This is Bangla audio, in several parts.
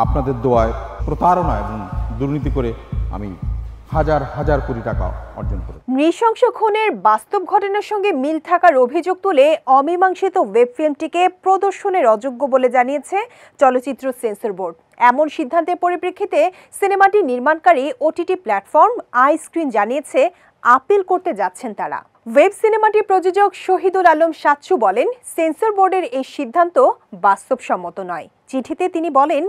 আপনাদের দোয়ায় প্রতারণা এবং দুর্নীতি করে আমি হাজার হাজার কোটি টাকা অর্জন করি। নৃশংস খুনের বাস্তব ঘটনার সঙ্গে মিল থাকার অভিযোগ তুলে অমীমাংসিত ওয়েব ফিল্মটিকে প্রদর্শনের অযোগ্য বলে জানিয়েছে চলচ্চিত্র সেন্সর বোর্ড। এমন সিদ্ধান্তের পরিপ্রেক্ষিতে সিনেমাটি নির্মাণকারী ওটিটি প্ল্যাটফর্ম আইস্ক্রিন জানিয়েছে আপিল করতে যাচ্ছেন তারা। ওয়েব সিনেমাটির প্রযোজক শহীদুল আলম সাচ্চু বলেন, সেন্সর বোর্ডের এই সিদ্ধান্ত বাস্তবসম্মত নয়। চিঠিতে তিনি বলেন,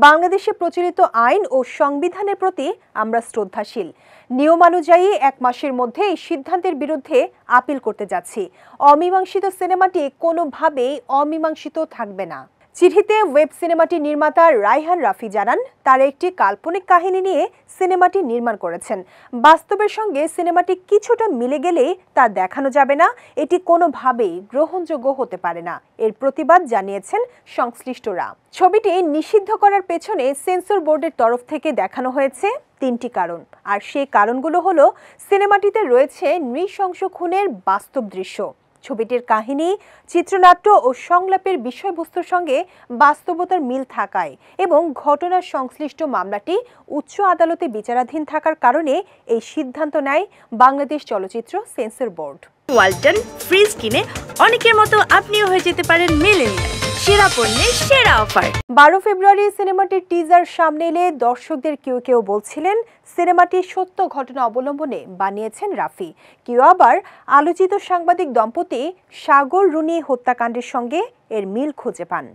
বাংলাদেশে প্রচলিত আইন ও সংবিধানের প্রতি আমরা শ্রদ্ধাশীল। নিয়মানুযায়ী 1 মাসের মধ্যে এই সিদ্ধান্তের বিরুদ্ধে আপিল করতে যাচ্ছি। অমীমাংসিত সিনেমাটি কোনোভাবেই অমীমাংসিত থাকবে না। চিঠিতে ওয়েব সিনেমাটির নির্মাতা রায়হান রাফি জানান, তারা একটি কাল্পনিক কাহিনী নিয়ে সিনেমাটি নির্মাণ করেছেন। বাস্তবের সঙ্গে সিনেমাটি কিছুটা মিলে গেলেই তা দেখানো যাবে না, এটি কোনোভাবেই গ্রহণযোগ্য হতে পারে না। এর প্রতিবাদ জানিয়েছেন সংশ্লিষ্টরা। ছবিটি নিষিদ্ধ করার পেছনে সেন্সর বোর্ডের তরফ থেকে দেখানো হয়েছে 3টি কারণ, আর সেই কারণগুলো হলো, সিনেমাটিতে রয়েছে নৃশংস খুনের বাস্তব দৃশ্য, ছবিটির কাহিনী, চিত্রনাট্য ও সংলাপের বিষয়বস্তুর সঙ্গে বাস্তবতার মিল থাকায় এবং ঘটনার সংশ্লিষ্ট মামলাটি উচ্চ আদালতে বিচারাধীন থাকার কারণে এই সিদ্ধান্ত নেয় বাংলাদেশ চলচ্চিত্র সেন্সর বোর্ড। ওয়ালটন ফ্রিজ কিনে অনেকের মতো আপনিও হয়ে যেতে পারেন মিলেনিয়াল। সেরা পণ্যের সেরা অফার। 12 ফেব্রুয়ারি সিনেমাটির টিজার সামনে এলে দর্শকদের কেউ বলছিলেন সিনেমাটি সত্য ঘটনা অবলম্বনে বানিয়েছেন রাফি, কেউ আবার আলোচিত সাংবাদিক দম্পতি সাগর রুনি হত্যাকাণ্ডের সঙ্গে এর মিল খুঁজে পান।